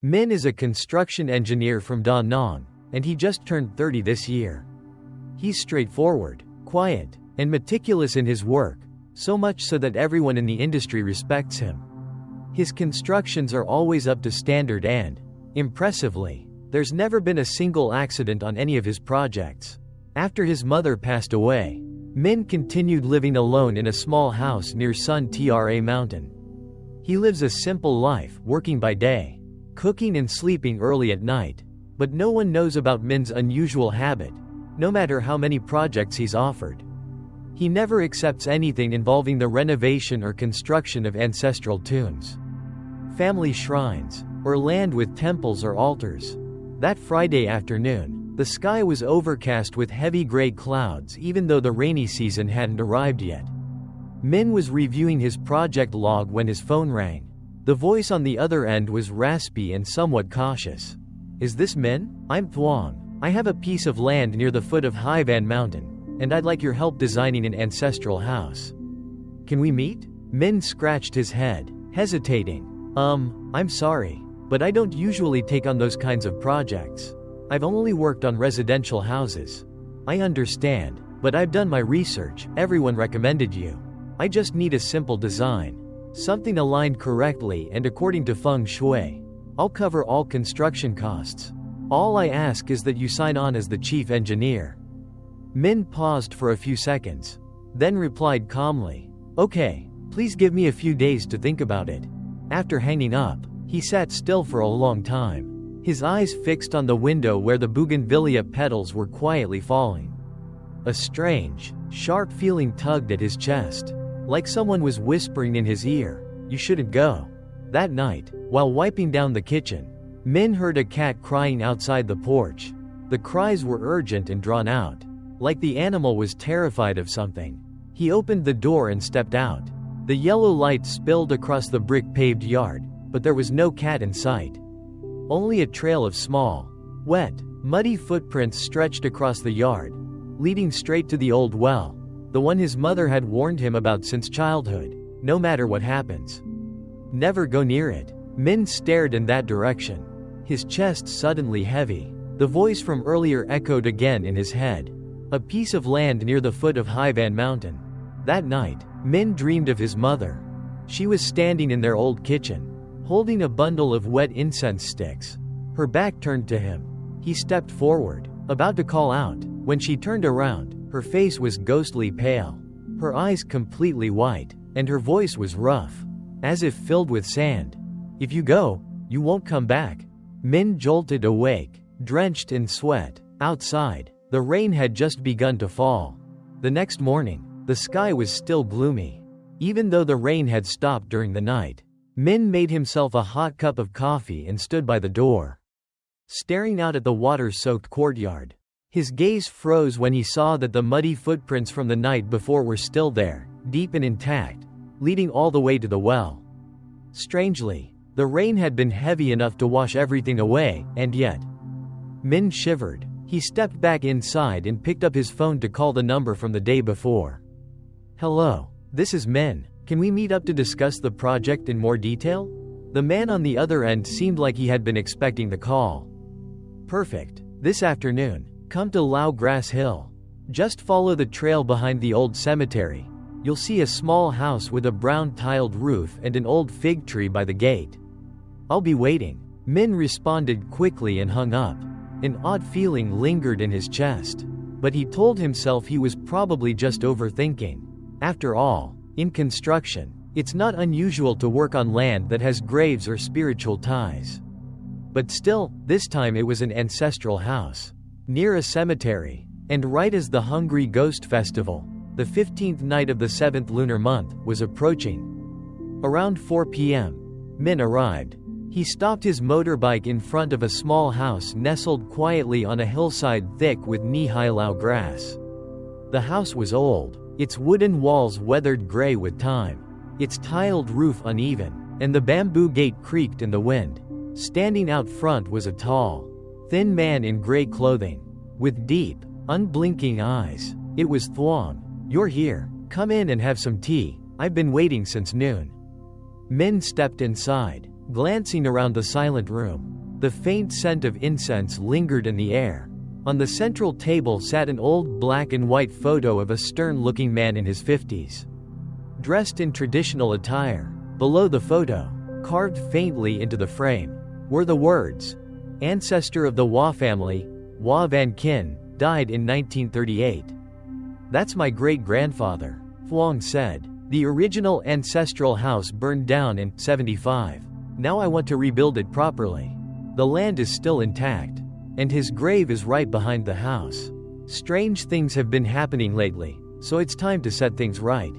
Minh is a construction engineer from Da Nang, and he just turned 30 this year. He's straightforward, quiet, and meticulous in his work, so much so that everyone in the industry respects him. His constructions are always up to standard and, impressively, there's never been a single accident on any of his projects. After his mother passed away, Minh continued living alone in a small house near Sun Tra Mountain. He lives a simple life, working by day, cooking and sleeping early at night, but no one knows about Minh's unusual habit, no matter how many projects he's offered. He never accepts anything involving the renovation or construction of ancestral tombs, family shrines, or land with temples or altars. That Friday afternoon, the sky was overcast with heavy gray clouds even though the rainy season hadn't arrived yet. Minh was reviewing his project log when his phone rang. The voice on the other end was raspy and somewhat cautious. "Is this Minh? I'm Thuong. I have a piece of land near the foot of Hai Van Mountain, and I'd like your help designing an ancestral house. Can we meet?" Minh scratched his head, hesitating. I'm sorry, but I don't usually take on those kinds of projects. I've only worked on residential houses." "I understand, but I've done my research. Everyone recommended you. I just need a simple design. Something aligned correctly and according to feng shui. I'll cover all construction costs. All I ask is that you sign on as the chief engineer." Minh paused for a few seconds, then replied calmly, "Okay, please give me a few days to think about it." After hanging up, he sat still for a long time, his eyes fixed on the window where the bougainvillea petals were quietly falling. A strange, sharp feeling tugged at his chest, like someone was whispering in his ear, "You shouldn't go." That night, while wiping down the kitchen, Minh heard a cat crying outside the porch. The cries were urgent and drawn out, like the animal was terrified of something. He opened the door and stepped out. The yellow light spilled across the brick-paved yard, but there was no cat in sight. Only a trail of small, wet, muddy footprints stretched across the yard, leading straight to the old well, the one his mother had warned him about since childhood. "No matter what happens, never go near it." Minh stared in that direction, his chest suddenly heavy. The voice from earlier echoed again in his head. A piece of land near the foot of Hai Van Mountain. That night, Minh dreamed of his mother. She was standing in their old kitchen, holding a bundle of wet incense sticks, her back turned to him. He stepped forward, about to call out, when she turned around. Her face was ghostly pale, her eyes completely white, and her voice was rough, as if filled with sand. "If you go, you won't come back." Minh jolted awake, drenched in sweat. Outside, the rain had just begun to fall. The next morning, the sky was still gloomy. Even though the rain had stopped during the night, Minh made himself a hot cup of coffee and stood by the door, staring out at the water-soaked courtyard. His gaze froze when he saw that the muddy footprints from the night before were still there, deep and intact, leading all the way to the well. Strangely, the rain had been heavy enough to wash everything away, and yet, Minh shivered. He stepped back inside and picked up his phone to call the number from the day before. "Hello, this is Minh. Can we meet up to discuss the project in more detail?" The man on the other end seemed like he had been expecting the call. "Perfect. This afternoon, come to Lao Grass Hill. Just follow the trail behind the old cemetery. You'll see a small house with a brown tiled roof and an old fig tree by the gate. I'll be waiting." Minh responded quickly and hung up. An odd feeling lingered in his chest, but he told himself he was probably just overthinking. After all, in construction, it's not unusual to work on land that has graves or spiritual ties. But still, this time it was an ancestral house, near a cemetery, and right as the Hungry Ghost Festival, the 15th night of the 7th lunar month, was approaching. Around 4 p.m., Minh arrived. He stopped his motorbike in front of a small house nestled quietly on a hillside thick with knee-high Lao grass. The house was old, its wooden walls weathered gray with time, its tiled roof uneven, and the bamboo gate creaked in the wind. Standing out front was a tall, thin man in gray clothing, with deep, unblinking eyes. It was Thuong. "You're here. Come in and have some tea. I've been waiting since noon." Minh stepped inside, Glancing around the silent room, the faint scent of incense lingered in the air. On the central table sat an old black and white photo of a stern-looking man in his 50s. Dressed in traditional attire, below the photo, carved faintly into the frame, were the words, "Ancestor of the Wa family, Wa Van Kin, died in 1938. That's my great-grandfather," Thuong said. "The original ancestral house burned down in '75. Now I want to rebuild it properly. The land is still intact, and his grave is right behind the house. Strange things have been happening lately, so it's time to set things right."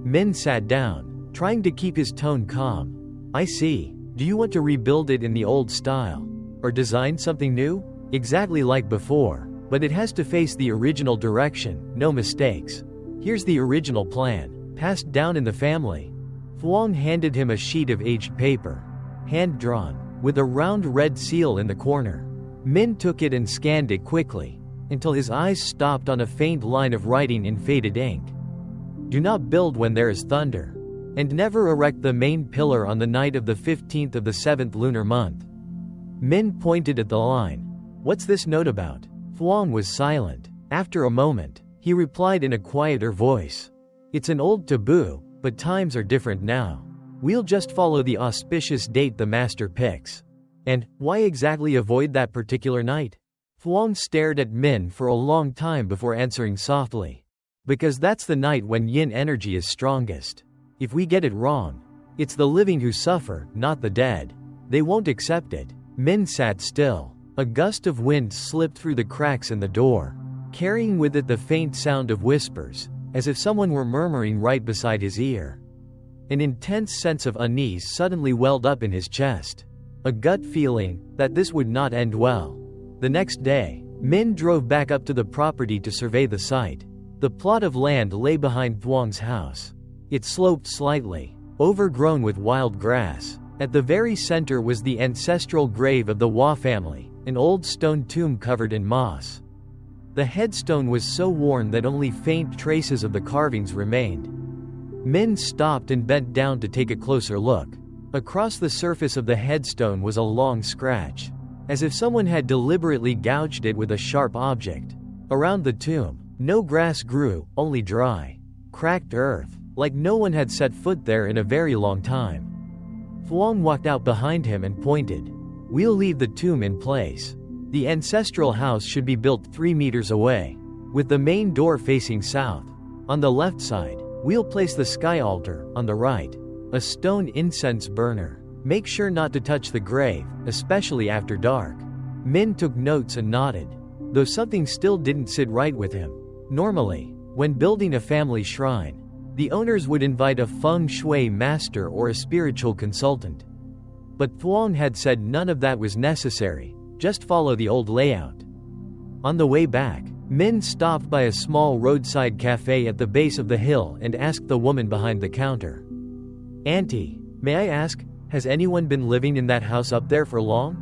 Minh sat down, trying to keep his tone calm. "I see. Do you want to rebuild it in the old style? Or design something new? Exactly like before, but it has to face the original direction, no mistakes. Here's the original plan, passed down in the family." Thuong handed him a sheet of aged paper, hand-drawn, with a round red seal in the corner. Minh took it and scanned it quickly, until his eyes stopped on a faint line of writing in faded ink. "Do not build when there is thunder, and never erect the main pillar on the night of the 15th of the 7th lunar month." Minh pointed at the line. "What's this note about?" Thuong was silent. After a moment, he replied in a quieter voice. "It's an old taboo, but times are different now. We'll just follow the auspicious date the master picks." "And why exactly avoid that particular night?" Thuong stared at Minh for a long time before answering softly. "Because that's the night when yin energy is strongest. If we get it wrong, it's the living who suffer, not the dead. They won't accept it." Minh sat still. A gust of wind slipped through the cracks in the door, carrying with it the faint sound of whispers, as if someone were murmuring right beside his ear. An intense sense of unease suddenly welled up in his chest. A gut feeling that this would not end well. The next day, Minh drove back up to the property to survey the site. The plot of land lay behind Thuong's house. It sloped slightly, overgrown with wild grass. At the very center was the ancestral grave of the Wa family, an old stone tomb covered in moss. The headstone was so worn that only faint traces of the carvings remained. Minh stopped and bent down to take a closer look. Across the surface of the headstone was a long scratch, as if someone had deliberately gouged it with a sharp object. Around the tomb, no grass grew, only dry, cracked earth, like no one had set foot there in a very long time. Thuong walked out behind him and pointed. "We'll leave the tomb in place. The ancestral house should be built 3 meters away, with the main door facing south. On the left side, we'll place the sky altar, on the right, a stone incense burner. Make sure not to touch the grave, especially after dark." Minh took notes and nodded, though something still didn't sit right with him. Normally, when building a family shrine, the owners would invite a feng shui master or a spiritual consultant. But Thuong had said none of that was necessary, just follow the old layout. On the way back, Minh stopped by a small roadside cafe at the base of the hill and asked the woman behind the counter. "Auntie, may I ask, has anyone been living in that house up there for long?"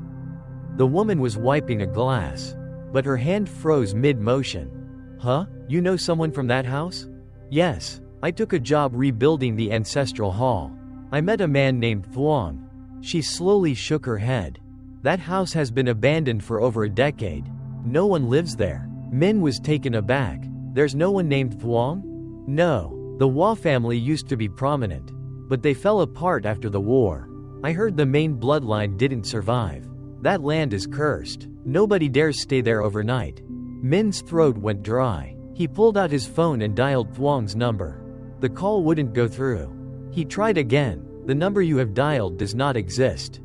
The woman was wiping a glass, but her hand froze mid-motion. "Huh? You know someone from that house?" "Yes. I took a job rebuilding the ancestral hall. I met a man named Thuong." She slowly shook her head. "That house has been abandoned for over a decade. No one lives there." Minh was taken aback. "There's no one named Thuong?" "No. The Wa family used to be prominent, but they fell apart after the war. I heard the main bloodline didn't survive. That land is cursed. Nobody dares stay there overnight." Minh's throat went dry. He pulled out his phone and dialed Thuong's number. The call wouldn't go through. He tried again. "The number you have dialed does not exist."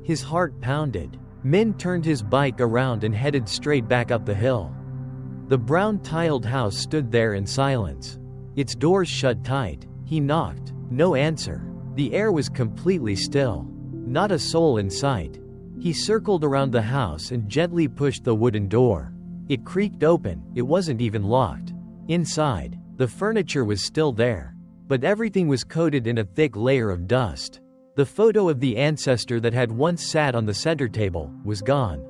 His heart pounded. Minh turned his bike around and headed straight back up the hill. The brown tiled house stood there in silence. Its doors shut tight. He knocked. No answer. The air was completely still. Not a soul in sight. He circled around the house and gently pushed the wooden door. It creaked open. It wasn't even locked. Inside, the furniture was still there, but everything was coated in a thick layer of dust. The photo of the ancestor that had once sat on the center table was gone.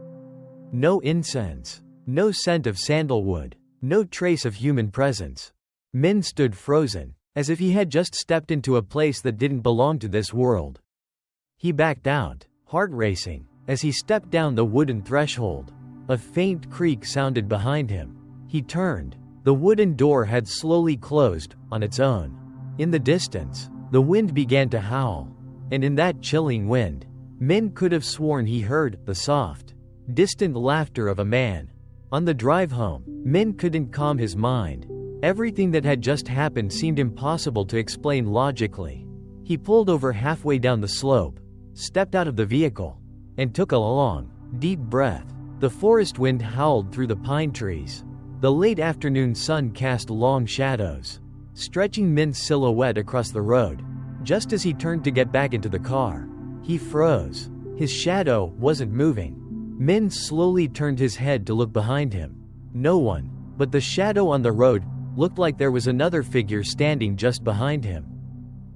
No incense. No scent of sandalwood. No trace of human presence. Minh stood frozen, as if he had just stepped into a place that didn't belong to this world. He backed out, heart racing. As he stepped down the wooden threshold, a faint creak sounded behind him. He turned. The wooden door had slowly closed, on its own. In the distance, the wind began to howl. And in that chilling wind, Min could have sworn he heard the soft, distant laughter of a man. On the drive home, Min couldn't calm his mind. Everything that had just happened seemed impossible to explain logically. He pulled over halfway down the slope, stepped out of the vehicle, and took a long, deep breath. The forest wind howled through the pine trees. The late afternoon sun cast long shadows, stretching Min's silhouette across the road. Just as he turned to get back into the car, he froze. His shadow wasn't moving. Min slowly turned his head to look behind him. No one, but the shadow on the road, looked like there was another figure standing just behind him.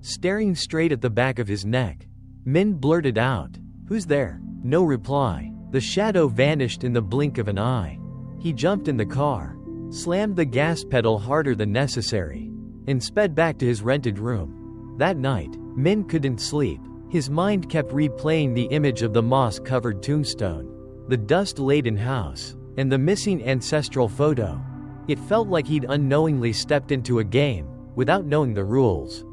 Staring straight at the back of his neck, Min blurted out, "Who's there?" No reply. The shadow vanished in the blink of an eye. He jumped in the car, slammed the gas pedal harder than necessary, and sped back to his rented room. That night, Min couldn't sleep. His mind kept replaying the image of the moss-covered tombstone, the dust-laden house, and the missing ancestral photo. It felt like he'd unknowingly stepped into a game, without knowing the rules,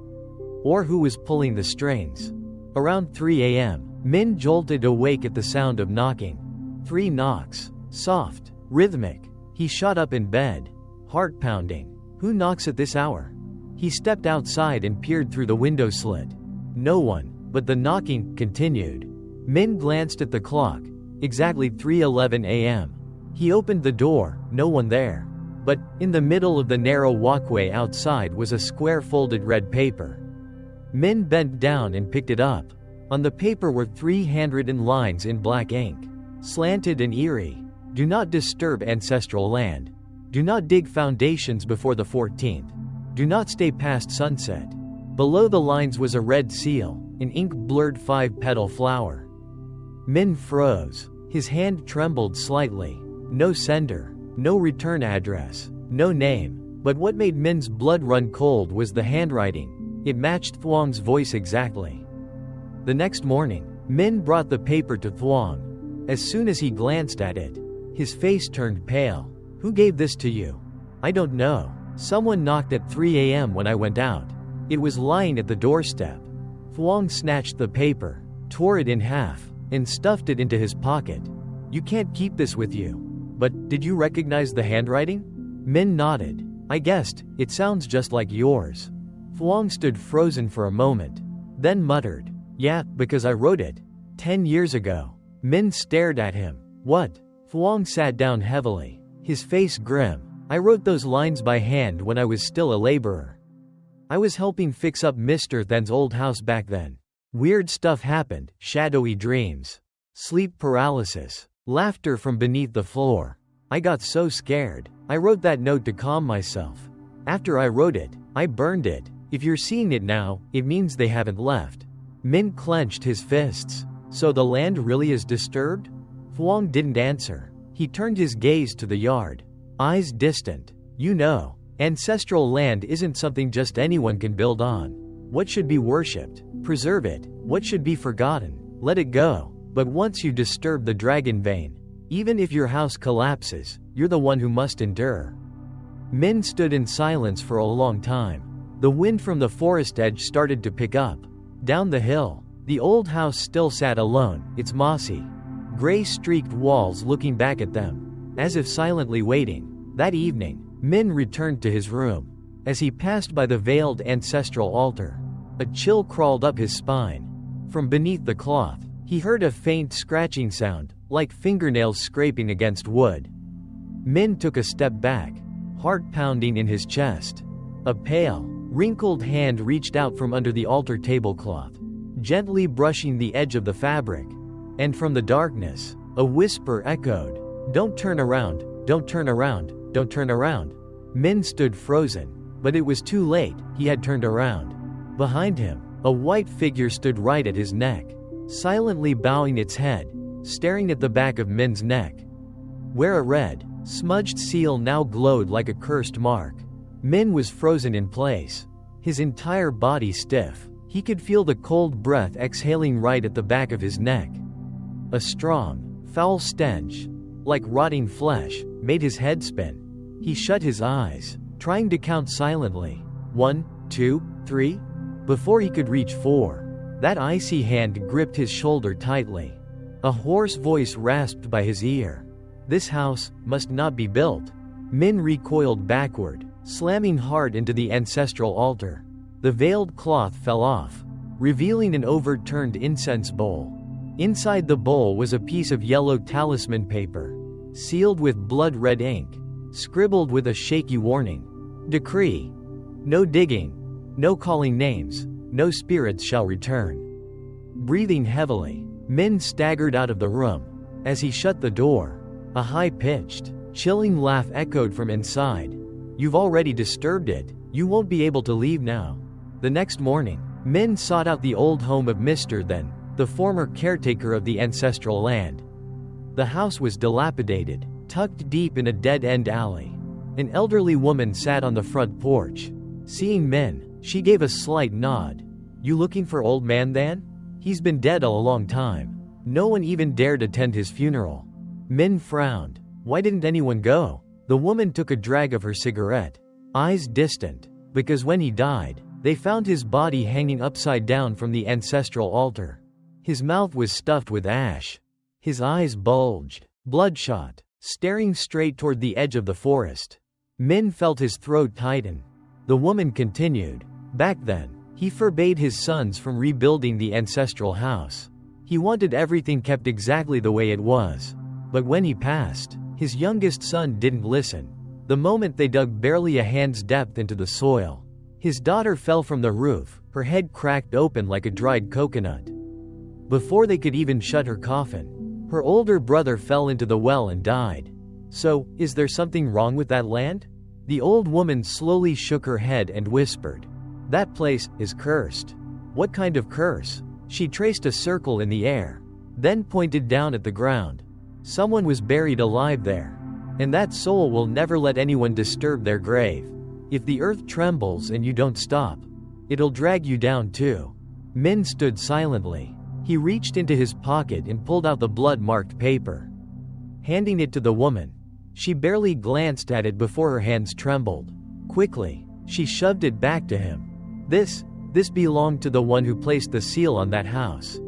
or who was pulling the strings. Around 3 a.m., Min jolted awake at the sound of knocking. 3 knocks. Soft, rhythmic. He shot up in bed, heart pounding. Who knocks at this hour? He stepped outside and peered through the window slit. No one, but the knocking continued. Min glanced at the clock. Exactly 3:11 a.m. He opened the door, no one there. But, in the middle of the narrow walkway outside was a square folded red paper. Min bent down and picked it up. On the paper were 3 handwritten lines in black ink, slanted and eerie. Do not disturb ancestral land. Do not dig foundations before the 14th. Do not stay past sunset. Below the lines was a red seal, an ink-blurred 5-petal flower. Min froze. His hand trembled slightly. No sender, no return address, no name. But what made Min's blood run cold was the handwriting. It matched Thuong's voice exactly. The next morning, Min brought the paper to Thuong. As soon as he glanced at it, his face turned pale. Who gave this to you? I don't know. Someone knocked at 3 a.m. when I went out. It was lying at the doorstep. Thuong snatched the paper, tore it in half, and stuffed it into his pocket. You can't keep this with you. But, did you recognize the handwriting? Min nodded. I guessed, it sounds just like yours. Thuong stood frozen for a moment, then muttered, Yeah, because I wrote it 10 years ago. Min stared at him. What? Thuong sat down heavily, his face grim. I wrote those lines by hand when I was still a laborer. I was helping fix up Mr. Then's old house back then. Weird stuff happened, shadowy dreams, sleep paralysis, laughter from beneath the floor. I got so scared, I wrote that note to calm myself. After I wrote it, I burned it. If you're seeing it now, it means they haven't left. Min clenched his fists. So the land really is disturbed? Thuong didn't answer. He turned his gaze to the yard. Eyes distant. You know, ancestral land isn't something just anyone can build on. What should be worshipped? Preserve it. What should be forgotten? Let it go. But once you disturb the dragon vein, even if your house collapses, you're the one who must endure. Min stood in silence for a long time. The wind from the forest edge started to pick up. Down the hill, the old house still sat alone, its mossy, gray-streaked walls looking back at them, as if silently waiting. That evening, Min returned to his room. As he passed by the veiled ancestral altar, a chill crawled up his spine. From beneath the cloth, he heard a faint scratching sound, like fingernails scraping against wood. Min took a step back, heart pounding in his chest. A pale, wrinkled hand reached out from under the altar tablecloth, gently brushing the edge of the fabric. And from the darkness, a whisper echoed, "Don't turn around, don't turn around, don't turn around." Min stood frozen, but it was too late. He had turned around. Behind him, a white figure stood right at his neck, silently bowing its head, staring at the back of Min's neck, where a red, smudged seal now glowed like a cursed mark. Min was frozen in place, his entire body stiff. He could feel the cold breath exhaling right at the back of his neck. A strong, foul stench, like rotting flesh, made his head spin. He shut his eyes, trying to count silently. 1, 2, 3. Before he could reach 4, that icy hand gripped his shoulder tightly. A hoarse voice rasped by his ear. This house must not be built. Min recoiled backward, slamming hard into the ancestral altar. The veiled cloth fell off, revealing an overturned incense bowl. Inside the bowl was a piece of yellow talisman paper, sealed with blood-red ink, scribbled with a shaky warning. Decree. No digging, no calling names, no spirits shall return. Breathing heavily, Min staggered out of the room. As he shut the door, a high-pitched, chilling laugh echoed from inside. You've already disturbed it, you won't be able to leave now. The next morning, Min sought out the old home of Mr. Then, the former caretaker of the ancestral land. The house was dilapidated, tucked deep in a dead-end alley. An elderly woman sat on the front porch. Seeing Min, she gave a slight nod. You looking for old man then? He's been dead a long time. No one even dared attend his funeral. Min frowned. Why didn't anyone go? The woman took a drag of her cigarette, eyes distant, because when he died, they found his body hanging upside down from the ancestral altar. His mouth was stuffed with ash. His eyes bulged, bloodshot, staring straight toward the edge of the forest. Min felt his throat tighten. The woman continued. Back then, he forbade his sons from rebuilding the ancestral house. He wanted everything kept exactly the way it was. But when he passed, his youngest son didn't listen. The moment they dug barely a hand's depth into the soil, his daughter fell from the roof, her head cracked open like a dried coconut. Before they could even shut her coffin, her older brother fell into the well and died. So, is there something wrong with that land? The old woman slowly shook her head and whispered. That place is cursed. What kind of curse? She traced a circle in the air, then pointed down at the ground. Someone was buried alive there, and that soul will never let anyone disturb their grave. If the earth trembles and you don't stop, it'll drag you down too. Min stood silently. He reached into his pocket and pulled out the blood-marked paper. Handing it to the woman, she barely glanced at it before her hands trembled. Quickly, she shoved it back to him. This belonged to the one who placed the seal on that house.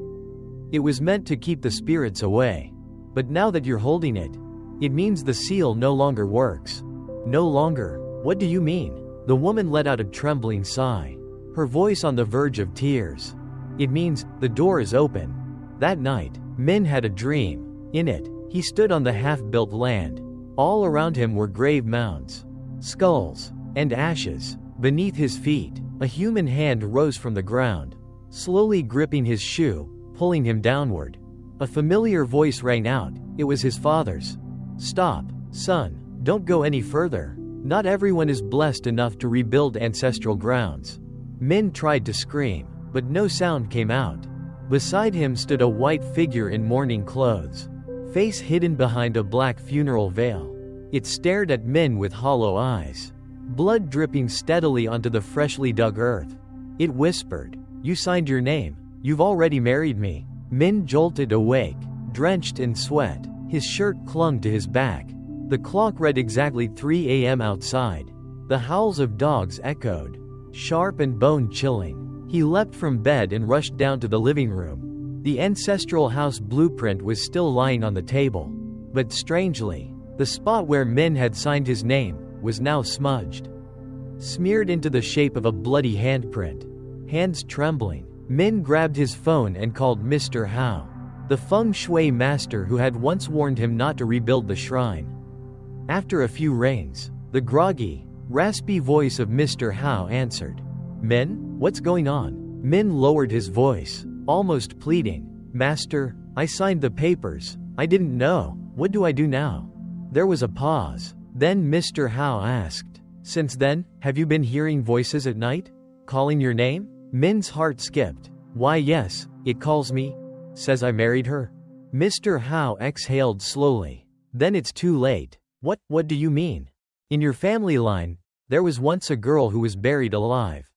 It was meant to keep the spirits away. But now that you're holding it, it means the seal no longer works. No longer? What do you mean? The woman let out a trembling sigh, her voice on the verge of tears. It means the door is open. That night, Min had a dream. In it, he stood on the half-built land. All around him were grave mounds, skulls, and ashes. Beneath his feet, a human hand rose from the ground, slowly gripping his shoe, pulling him downward. A familiar voice rang out. It was his father's. Stop, son, don't go any further. Not everyone is blessed enough to rebuild ancestral grounds. Min tried to scream, but no sound came out. Beside him stood a white figure in mourning clothes, face hidden behind a black funeral veil. It stared at Min with hollow eyes, blood dripping steadily onto the freshly dug earth. It whispered, You signed your name. You've already married me. Min jolted awake, drenched in sweat. His shirt clung to his back. The clock read exactly 3 a.m. outside. The howls of dogs echoed, sharp and bone-chilling. He leapt from bed and rushed down to the living room. The ancestral house blueprint was still lying on the table. But strangely, the spot where Min had signed his name was now smudged, smeared into the shape of a bloody handprint. Hands trembling, Min grabbed his phone and called Mr. Hao, the feng shui master who had once warned him not to rebuild the shrine. After a few rings, the groggy, raspy voice of Mr. Hao answered. Min, what's going on? Min lowered his voice, almost pleading. Master, I signed the papers. I didn't know. What do I do now? There was a pause. Then Mr. Hao asked, Since then, have you been hearing voices at night? Calling your name? Min's heart skipped. Why yes, it calls me. Says I married her. Mr. Hao exhaled slowly. Then it's too late. What do you mean? In your family line, there was once a girl who was buried alive.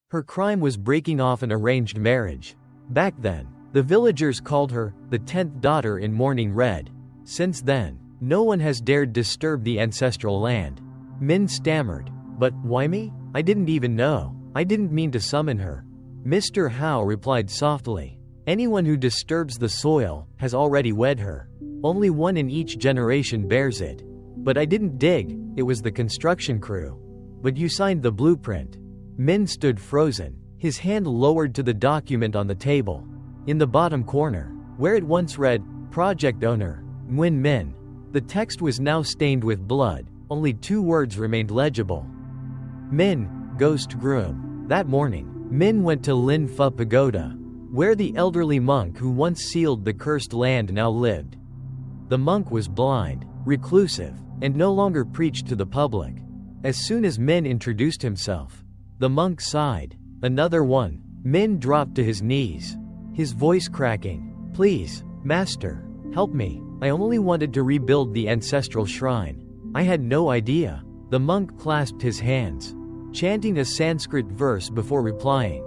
Her crime was breaking off an arranged marriage. Back then, the villagers called her the 10th daughter in mourning red. Since then, no one has dared disturb the ancestral land. Minh stammered. But why me? I didn't even know. I didn't mean to summon her. Mr. Howe replied softly. Anyone who disturbs the soil has already wed her. Only one in each generation bears it. But I didn't dig, it was the construction crew. But you signed the blueprint. Minh stood frozen, his hand lowered to the document on the table. In the bottom corner, where it once read, Project Owner, Nguyen Minh, the text was now stained with blood. Only 2 words remained legible. Minh, Ghost Groom. That morning, Minh went to Lin Pha Pagoda, where the elderly monk who once sealed the cursed land now lived. The monk was blind, reclusive, and no longer preached to the public. As soon as Minh introduced himself, the monk sighed. Another one. Minh dropped to his knees, his voice cracking. Please, master, help me. I only wanted to rebuild the ancestral shrine. I had no idea. The monk clasped his hands, chanting a Sanskrit verse before replying.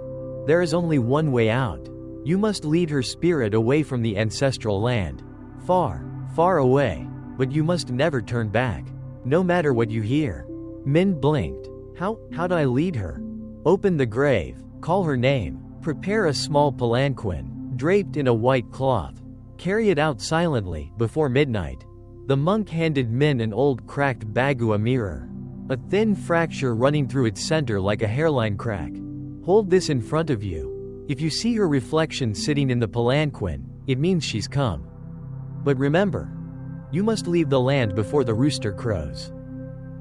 There is only one way out. You must lead her spirit away from the ancestral land. Far, far away. But you must never turn back, no matter what you hear. Minh blinked. How do I lead her? Open the grave, call her name, prepare a small palanquin, draped in a white cloth. Carry it out silently, before midnight. The monk handed Minh an old cracked bagua mirror, a thin fracture running through its center like a hairline crack. Hold this in front of you. If you see her reflection sitting in the palanquin, it means she's come. But remember, you must leave the land before the rooster crows.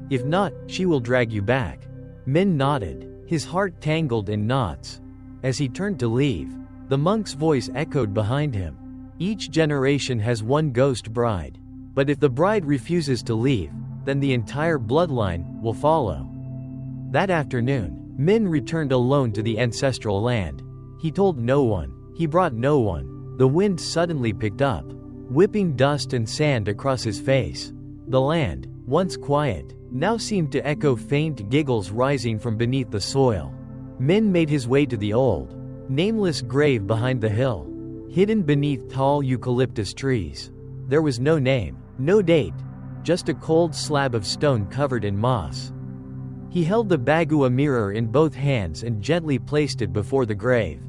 If not, she will drag you back. Minh nodded, his heart tangled in knots. As he turned to leave, the monk's voice echoed behind him. Each generation has one ghost bride. But if the bride refuses to leave, then the entire bloodline will follow. That afternoon, Minh returned alone to the ancestral land. He told no one. He brought no one. The wind suddenly picked up, whipping dust and sand across his face. The land, once quiet, now seemed to echo faint giggles rising from beneath the soil. Minh made his way to the old, nameless grave behind the hill, hidden beneath tall eucalyptus trees. There was no name, no date, just a cold slab of stone covered in moss. He held the bagua mirror in both hands and gently placed it before the grave,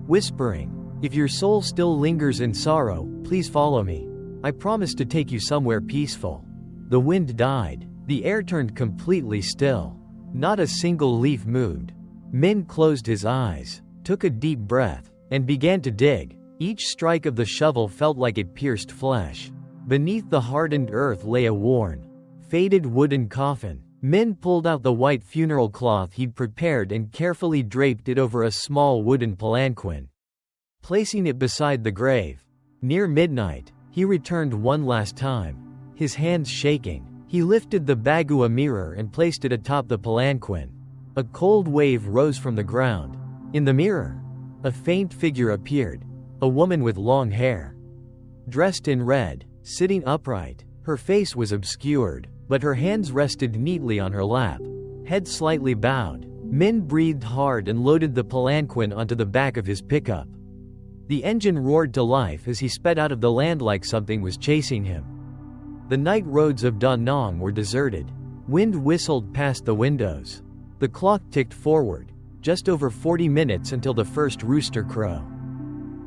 whispering, "If your soul still lingers in sorrow, please follow me. I promise to take you somewhere peaceful." The wind died. The air turned completely still. Not a single leaf moved. Minh closed his eyes, took a deep breath, and began to dig. Each strike of the shovel felt like it pierced flesh. Beneath the hardened earth lay a worn, faded wooden coffin. Minh pulled out the white funeral cloth he'd prepared and carefully draped it over a small wooden palanquin, placing it beside the grave. Near midnight, he returned one last time, his hands shaking. He lifted the bagua mirror and placed it atop the palanquin. A cold wave rose from the ground. In the mirror, a faint figure appeared, a woman with long hair, dressed in red, sitting upright. Her face was obscured, but her hands rested neatly on her lap, head slightly bowed. Minh breathed hard and loaded the palanquin onto the back of his pickup. The engine roared to life as he sped out of the land like something was chasing him. The night roads of Da Nang were deserted. Wind whistled past the windows. The clock ticked forward, just over 40 minutes until the first rooster crow.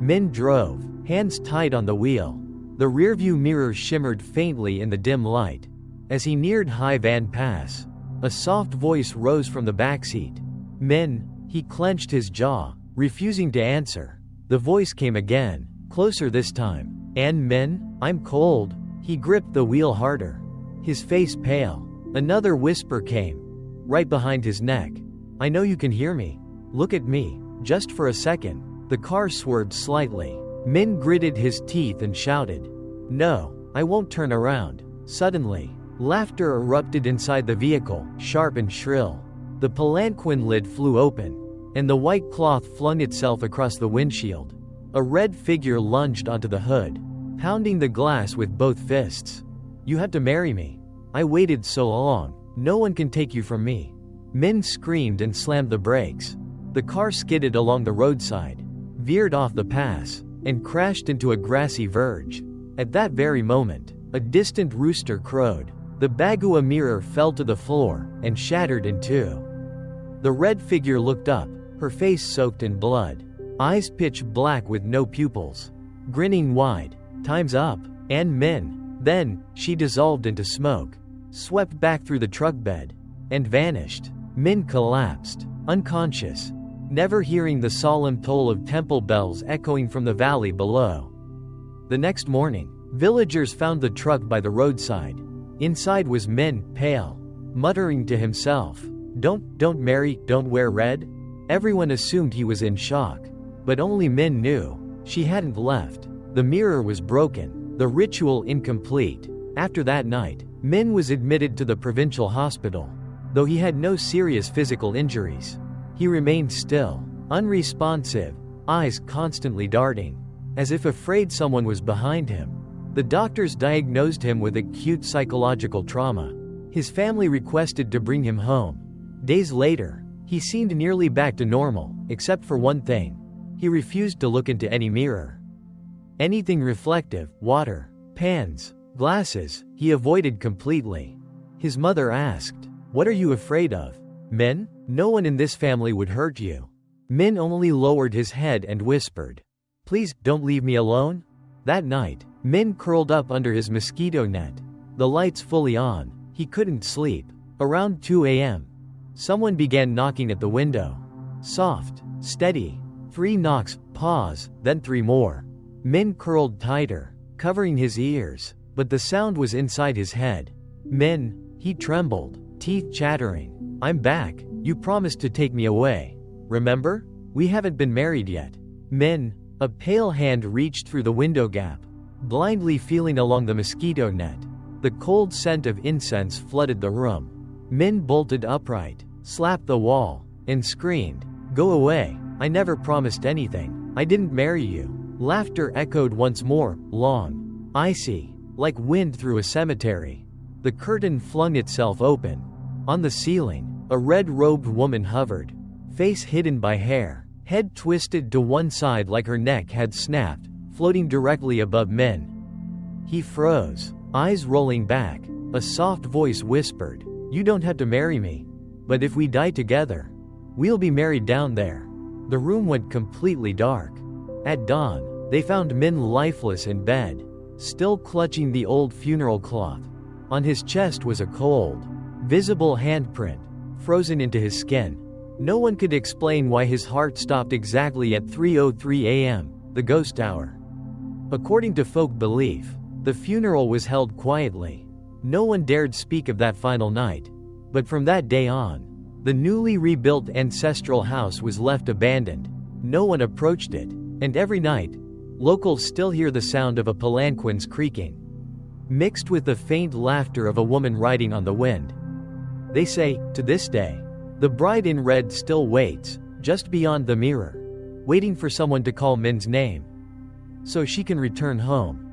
Minh drove, hands tight on the wheel. The rearview mirror shimmered faintly in the dim light. As he neared Hai Van Pass, a soft voice rose from the backseat. "Minh." He clenched his jaw, refusing to answer. The voice came again, closer this time. "And Minh, I'm cold." He gripped the wheel harder, his face pale. Another whisper came, right behind his neck. "I know you can hear me. Look at me, just for a second." The car swerved slightly. Minh gritted his teeth and shouted, "No, I won't turn around." Suddenly, laughter erupted inside the vehicle, sharp and shrill. The palanquin lid flew open, and the white cloth flung itself across the windshield. A red figure lunged onto the hood, pounding the glass with both fists. "You have to marry me. I waited so long. No one can take you from me." Minh screamed and slammed the brakes. The car skidded along the roadside, veered off the pass, and crashed into a grassy verge. At that very moment, a distant rooster crowed. The Bagua mirror fell to the floor and shattered in two. The red figure looked up, her face soaked in blood, eyes pitch black with no pupils, grinning wide. "Time's up, and Min." Then, she dissolved into smoke, swept back through the truck bed, and vanished. Min collapsed, unconscious, never hearing the solemn toll of temple bells echoing from the valley below. The next morning, villagers found the truck by the roadside. Inside was Min, pale, muttering to himself, Don't marry, don't wear red." Everyone assumed he was in shock, but only Min knew. She hadn't left. The mirror was broken, the ritual incomplete. After that night, Min was admitted to the provincial hospital. Though he had no serious physical injuries, he remained still, unresponsive, eyes constantly darting, as if afraid someone was behind him. The doctors diagnosed him with acute psychological trauma. His family requested to bring him home. Days later, he seemed nearly back to normal, except for one thing. He refused to look into any mirror. Anything reflective, water, pans, glasses, he avoided completely. His mother asked, "What are you afraid of, Min? No one in this family would hurt you." Min only lowered his head and whispered, "Please, don't leave me alone." That night, Min curled up under his mosquito net. The lights fully on, he couldn't sleep. Around 2 a.m., someone began knocking at the window. Soft, steady. 3 knocks, pause, then 3 more. Min curled tighter, covering his ears, but the sound was inside his head. "Min," he trembled, teeth chattering. "I'm back. You promised to take me away. Remember? We haven't been married yet." "Min." A pale hand reached through the window gap, blindly feeling along the mosquito net. The cold scent of incense flooded the room. Min bolted upright, slapped the wall, and screamed, "Go away. I never promised anything. I didn't marry you." Laughter echoed once more, long, icy, like wind through a cemetery. The curtain flung itself open. On the ceiling, a red-robed woman hovered, face hidden by hair, head twisted to one side like her neck had snapped, floating directly above Min. He froze, eyes rolling back. A soft voice whispered, "You don't have to marry me. But if we die together, we'll be married down there." The room went completely dark. At dawn, they found Min lifeless in bed, still clutching the old funeral cloth. On his chest was a cold, visible handprint, frozen into his skin. No one could explain why his heart stopped exactly at 3:03 a.m., the ghost hour. According to folk belief, the funeral was held quietly. No one dared speak of that final night. But from that day on, the newly rebuilt ancestral house was left abandoned. No one approached it, and every night, locals still hear the sound of a palanquin's creaking, mixed with the faint laughter of a woman riding on the wind. They say, to this day, the bride in red still waits, just beyond the mirror, waiting for someone to call Min's name, so she can return home.